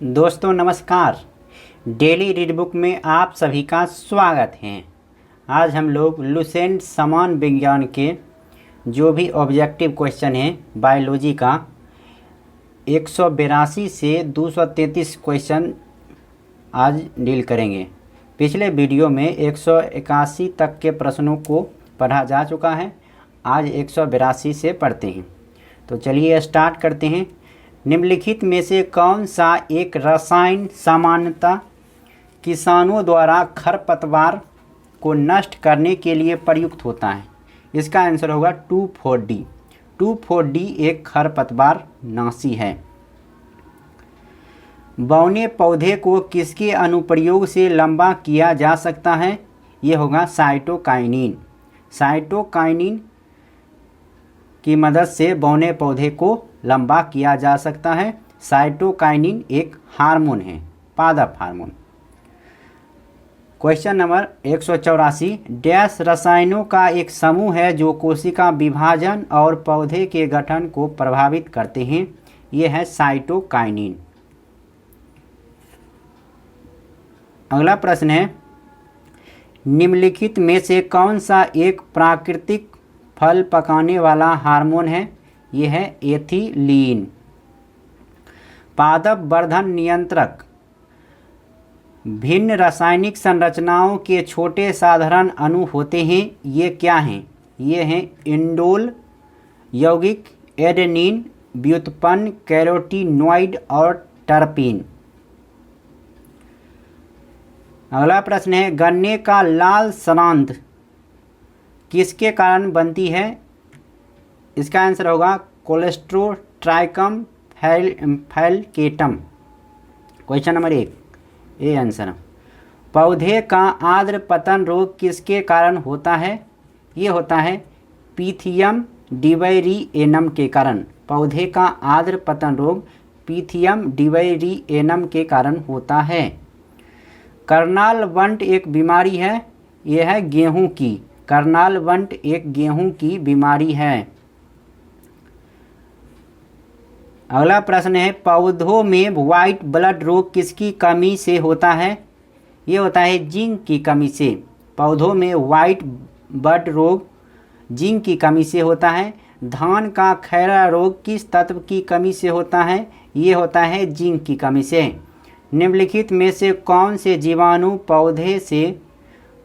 दोस्तों नमस्कार। Daily read book में आप सभी का स्वागत है। आज हम लोग लुसेंट समान विज्ञान के जो भी ऑब्जेक्टिव क्वेश्चन हैं बायोलॉजी का 182 से 233 क्वेश्चन आज डील करेंगे। पिछले वीडियो में 181 तक के प्रश्नों को पढ़ा जा चुका है। आज 182 से पढ़ते हैं। तो चलिए स्टार्ट करते हैं। निम्नलिखित में से कौन सा एक रसायन सामान्यतः किसानों द्वारा खरपतवार को नष्ट करने के लिए प्रयुक्त होता है? इसका आंसर होगा 2,4-D। 2,4-D एक खरपतवार नाशी है। बौने पौधे को किसके अनुप्रयोग से लंबा किया जा सकता है? ये होगा साइटोकाइनिन। साइटोकाइनिन की मदद से बौने पौधे को लंबा किया जा सकता है। साइटोकाइनिन एक हार्मोन है, पादप हार्मोन। Question number 184। डैश रसायनों का एक समूह है जो कोशिका विभाजन और पौधे के गठन को प्रभावित करते हैं। यह है साइटोकाइनिन। अगला प्रश्न है, निम्नलिखित में से कौन सा एक प्राकृतिक फल पकाने वाला हार्मोन है? यह है एथिलीन। पादप वर्धन नियंत्रक भिन्न रासायनिक संरचनाओं के छोटे साधारण अणु होते हैं। ये क्या हैं? ये हैं इंडोल, यौगिक, एडेनिन, व्युत्पन्न, कैरोटीनॉइड और टर्पीन। अगला प्रश्न है, गन्ने का लाल सरांध किसके कारण बनती है? इसका आंसर होगा Colletotrichum falcatum. Question number 1 A answer. पौधे का आर्द्र पतन रोग किसके कारण होता है? ये होता है पीथियम डिवेरिएनम के कारण। पौधे का आर्द्र पतन रोग पीथियम डिवेरिएनम के कारण होता है। कर्नाल वंट एक बीमारी है। यह है गेहूं की। कर्नाल वंट एक गेहूं की बीमारी है। अगला प्रश्न है, पौधों में व्हाइट ब्लड रोग किसकी कमी से होता है? ये होता है जिंक की कमी से। पौधों में व्हाइट ब्लड रोग जिंक की कमी से होता है। धान का खैरा रोग किस तत्व की कमी से होता है? ये होता है जिंक की कमी से। निम्नलिखित में से कौन से जीवाणु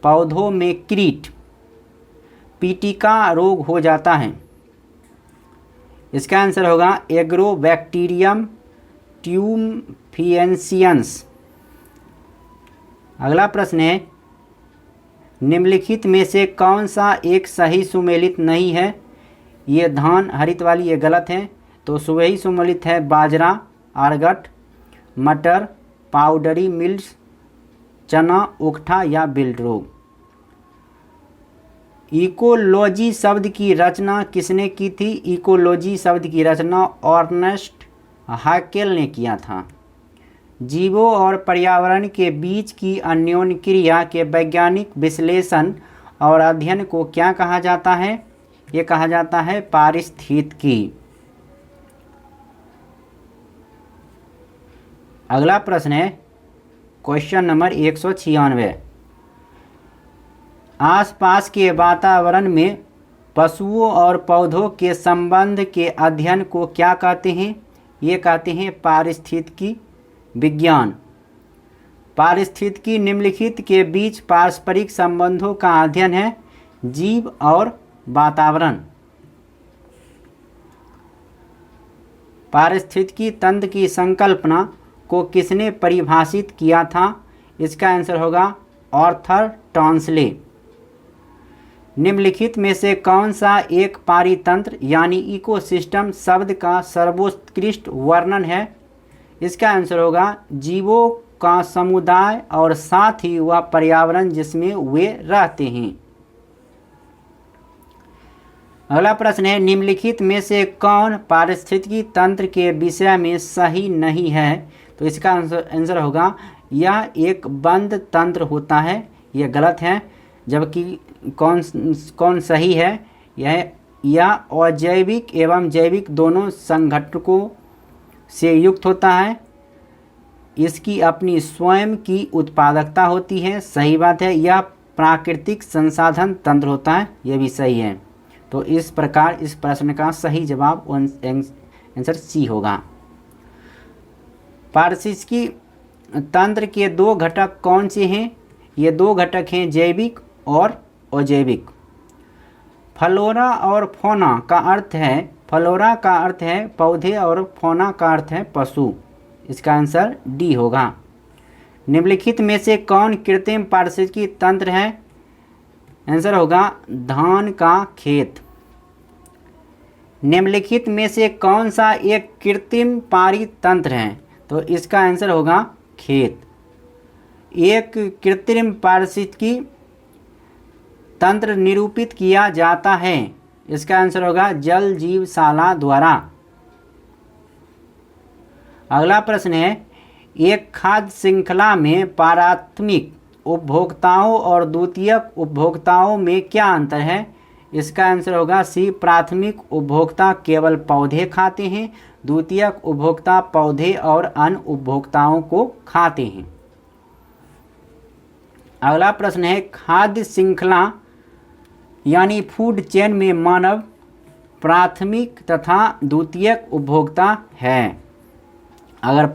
पौधों में कीट पीटिका रोग हो जाता है? इसका आंसर होगा एग्रोबैक्टीरियम ट्यूम्फिएंसियंस। अगला प्रश्न है, निम्नलिखित में से कौन सा एक सही सुमेलित नहीं है? ये धान हरित वाली ये गलत है। तो सही सुमेलित है बाजरा, आर्गट, मटर, पाउडरी मिल्स, चना, उकठा या बिल्ड रोग। इकोलॉजी शब्द की रचना किसने की थी? इकोलॉजी शब्द की रचना अर्नेस्ट हाकेल ने किया था। जीवों और पर्यावरण के बीच की अन्योन्य क्रिया के वैज्ञानिक विश्लेषण और अध्ययन को क्या कहा जाता है? ये कहा जाता है पारिस्थितिकी। अगला प्रश्न है क्वेश्चन नंबर 196। आसपास के वातावरण में पशुओं और पौधों के संबंध के अध्ययन को क्या कहते हैं? ये कहते हैं पारिस्थितिकी विज्ञान। पारिस्थितिकी निम्नलिखित के बीच पारस्परिक संबंधों का अध्ययन है। जीव और वातावरण। पारिस्थितिकी तंत्र की संकल्पना को किसने परिभाषित किया था? इसका आंसर होगा आर्थर टॉन्सले। निम्नलिखित में से कौन सा एक पारितंत्र यानी इकोसिस्टम शब्द का सर्वोत्कृष्ट वर्णन है? इसका आंसर होगा जीवों का समुदाय और साथ ही वह पर्यावरण जिसमें वे रहते हैं। अगला प्रश्न है, निम्नलिखित में से कौन पारिस्थितिकी तंत्र के विषय में सही नहीं है? तो इसका आंसर होगा यह एक बंद तंत्र होता है। यह गलत है। जबकि कौन सही है? यह अजैविक एवं जैविक दोनों संघटकों से युक्त होता है। इसकी अपनी स्वयं की उत्पादकता होती है, सही बात है। यह प्राकृतिक संसाधन तंत्र होता है, यह भी सही है। तो इस प्रकार इस प्रश्न का सही जवाब आंसर सी होगा। पारिस्थितिकी तंत्र के दो घटक कौन से हैं? ये दो घटक हैं जैविक और अजैविक। फ्लोरा और फौना का अर्थ है, फ्लोरा का अर्थ है पौधे और फौना का अर्थ है पशु। इसका आंसर डी होगा। निम्नलिखित में से कौन कृत्रिम पारिस्थितिकी तंत्र है? आंसर होगा धान का खेत। निम्नलिखित में से कौन सा एक कृत्रिम पारित तंत्र है? तो इसका आंसर होगा खेत। एक कृत्रिम पारिस्थितिकी तंत्र निरूपित किया जाता है, इसका आंसर होगा जल जीवशाला द्वारा। अगला प्रश्न है, एक खाद्य श्रृंखला में प्राथमिक उपभोक्ताओं और द्वितीयक उपभोक्ताओं में क्या अंतर है? इसका आंसर होगा सी, प्राथमिक उपभोक्ता केवल पौधे खाते हैं, द्वितीयक उपभोक्ता पौधे और अन्य उपभोक्ताओं को खाते हैं। अगला प्रश्न है, खाद्य श्रृंखला यानी फूड चेन में मानव प्राथमिक तथा द्वितीयक उपभोक्ता है। अगर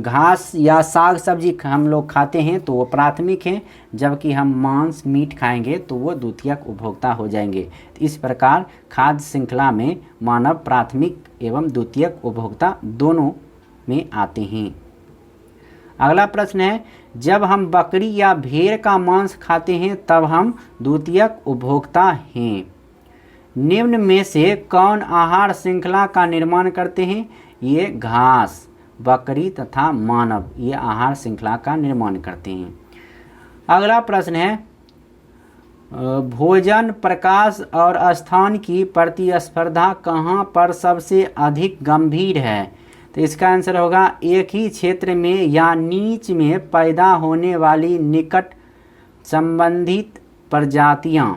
घास या साग सब्जी हम लोग खाते हैं तो वो प्राथमिक हैं, जबकि हम मांस मीट खाएंगे तो वो द्वितीयक उपभोक्ता हो जाएंगे। तो इस प्रकार खाद्य श्रृंखला में मानव प्राथमिक एवं द्वितीयक उपभोक्ता दोनों में आते हैं। अगला प्रश्न है, जब हम बकरी या भेड़ का मांस खाते हैं तब हम द्वितीयक उपभोक्ता हैं। निम्न में से कौन आहार श्रृंखला का निर्माण करते हैं? ये घास, बकरी तथा मानव ये आहार श्रृंखला का निर्माण करते हैं। अगला प्रश्न है, भोजन, प्रकाश और स्थान की प्रतिस्पर्धा कहाँ पर सबसे अधिक गंभीर है? तो इसका आंसर होगा एक ही क्षेत्र में या नीच में पैदा होने वाली निकट संबंधित प्रजातियां।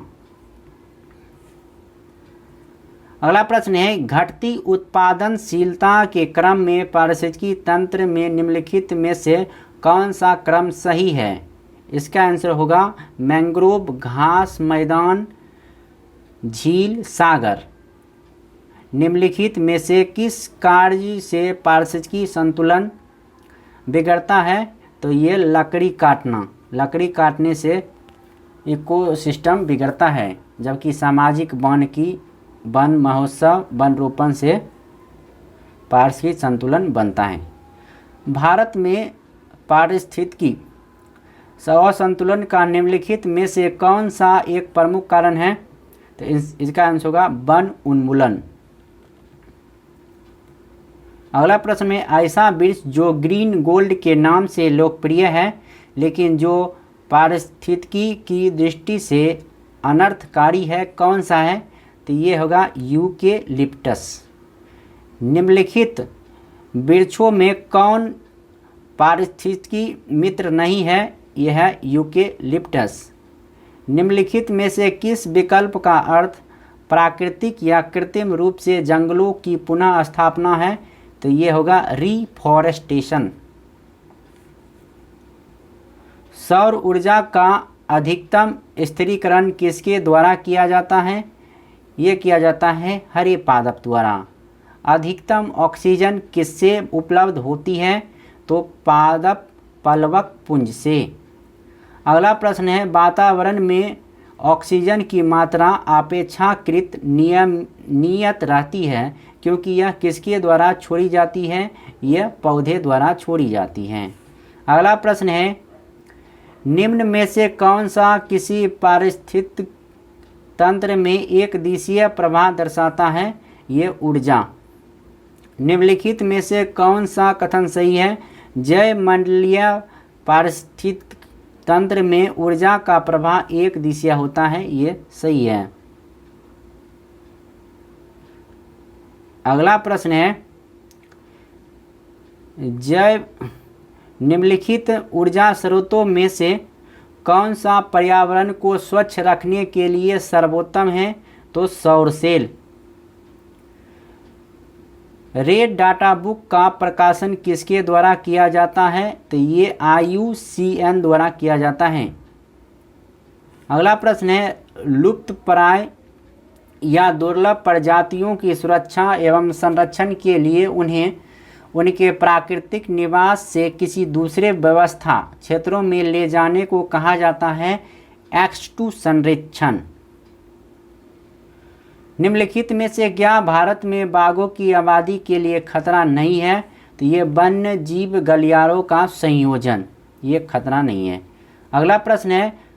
अगला प्रश्न है, घटती उत्पादनशीलता के क्रम में पारिस्थितिकी तंत्र में निम्नलिखित में से कौन सा क्रम सही है? इसका आंसर होगा मैंग्रोव, घास मैदान, झील, सागर। निम्नलिखित में से किस कार्य से पारिस्थितिकी संतुलन बिगड़ता है? तो ये लकड़ी काटना, लकड़ी काटने से इकोसिस्टम बिगड़ता है, जबकि सामाजिक वन महोत्सव, वन रोपण से पारिस्थितिकी संतुलन बनता है। भारत में पारिस्थितिकी असंतुलन का निम्नलिखित में से कौन सा एक प्रमुख कारण है? तो इसका आंसर होगा वन उन्मूलन। अगला प्रश्न में, ऐसा वृक्ष जो ग्रीन गोल्ड के नाम से लोकप्रिय है लेकिन जो पारिस्थितिकी की दृष्टि से अनर्थकारी है, कौन सा है? तो ये होगा यूकेलिप्टस। निम्नलिखित वृक्षों में कौन पारिस्थितिकी मित्र नहीं है? यह है यूकेलिप्टस। निम्नलिखित में से किस विकल्प का अर्थ प्राकृतिक या कृत्रिम रूप से जंगलों की पुनः स्थापना है? तो ये होगा रिफॉरेस्टेशन। सौर ऊर्जा का अधिकतम स्थिरीकरण किसके द्वारा किया जाता है? ये किया जाता है हरे पादप द्वारा। अधिकतम ऑक्सीजन किससे उपलब्ध होती है? तो पादप पलवक पुंज से। अगला प्रश्न है, वातावरण में ऑक्सीजन की मात्रा अपेक्षाकृत नियत रहती है क्योंकि यह किसके द्वारा छोड़ी जाती है? यह पौधे द्वारा छोड़ी जाती है। अगला प्रश्न है, निम्न में से कौन सा किसी पारिस्थितिक तंत्र में एक दिशीय प्रवाह दर्शाता है? ये ऊर्जा। निम्नलिखित में से कौन सा कथन सही है? जैवमंडलीय पारिस्थितिक तंत्र में ऊर्जा का प्रवाह एक दिशीय होता है, ये सही है। अगला प्रश्न है, निम्नलिखित ऊर्जा स्रोतों में से कौन सा पर्यावरण को स्वच्छ रखने के लिए सर्वोत्तम है? तो सौर सेल। रेड डाटा बुक का प्रकाशन किसके द्वारा किया जाता है? तो ये IUCN द्वारा किया जाता है। अगला प्रश्न है, लुप्तप्राय या दुर्लभ प्रजातियों की सुरक्षा एवं संरक्षण के लिए उन्हें उनके प्राकृतिक निवास से किसी दूसरे व्यवस्था क्षेत्रों में ले जाने को कहा जाता है एक्सटू संरक्षण। निम्नलिखित में से क्या भारत में बाघों की आबादी के लिए खतरा नहीं है? तो ये वन्य जीव गलियारों का संयोजन, ये खतरा नहीं है। अगला प्रश्न है,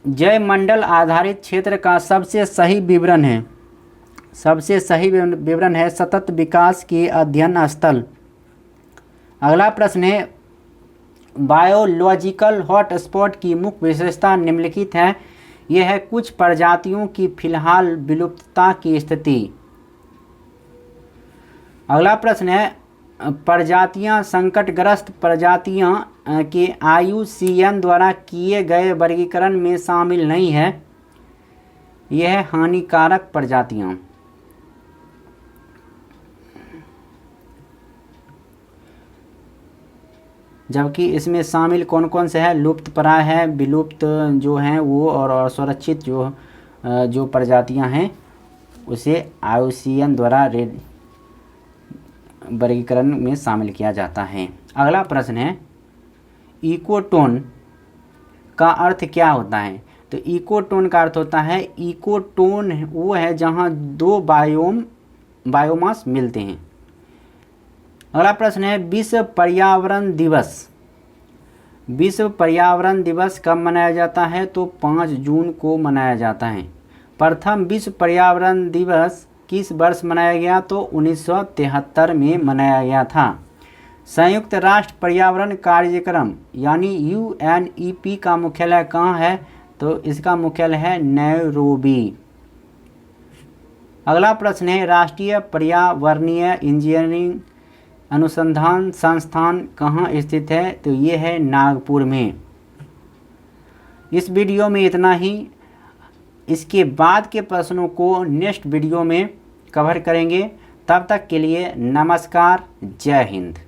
जैवमंडल आधारित क्षेत्र का सबसे सही विवरण है सतत विकास के अध्ययन स्थल। अगला प्रश्न है, बायोलॉजिकल हॉटस्पॉट की मुख्य विशेषता निम्नलिखित है। यह है कुछ प्रजातियों की फिलहाल विलुप्तता की स्थिति। अगला प्रश्न है, प्रजातियां संकटग्रस्त प्रजातियां के IUCN द्वारा किए गए वर्गीकरण में शामिल नहीं है। यह है हानिकारक प्रजातियां। जबकि इसमें शामिल कौन कौन से है? लुप्तप्राय है, विलुप्त जो हैं वो, और सुरक्षित जो प्रजातियां हैं उसे IUCN द्वारा वर्गीकरण में शामिल किया जाता है। अगला प्रश्न है, इकोटोन का अर्थ क्या होता है? तो इकोटोन का अर्थ होता है, इकोटोन वो है जहाँ दो बायोमास मिलते हैं। अगला प्रश्न है, विश्व पर्यावरण दिवस कब मनाया जाता है? तो 5 जून को मनाया जाता है। प्रथम विश्व पर्यावरण दिवस किस वर्ष मनाया गया? तो 1973 में मनाया गया था। संयुक्त राष्ट्र पर्यावरण कार्यक्रम यानी UNEP का मुख्यालय कहाँ है? तो इसका मुख्यालय है नैरोबी। अगला प्रश्न है, राष्ट्रीय पर्यावरणीय इंजीनियरिंग अनुसंधान संस्थान कहाँ स्थित है? तो ये है नागपुर में। इस वीडियो में इतना ही। इसके बाद के प्रश्नों को नेक्स्ट वीडियो में कवर करेंगे। तब तक के लिए नमस्कार, जय हिंद।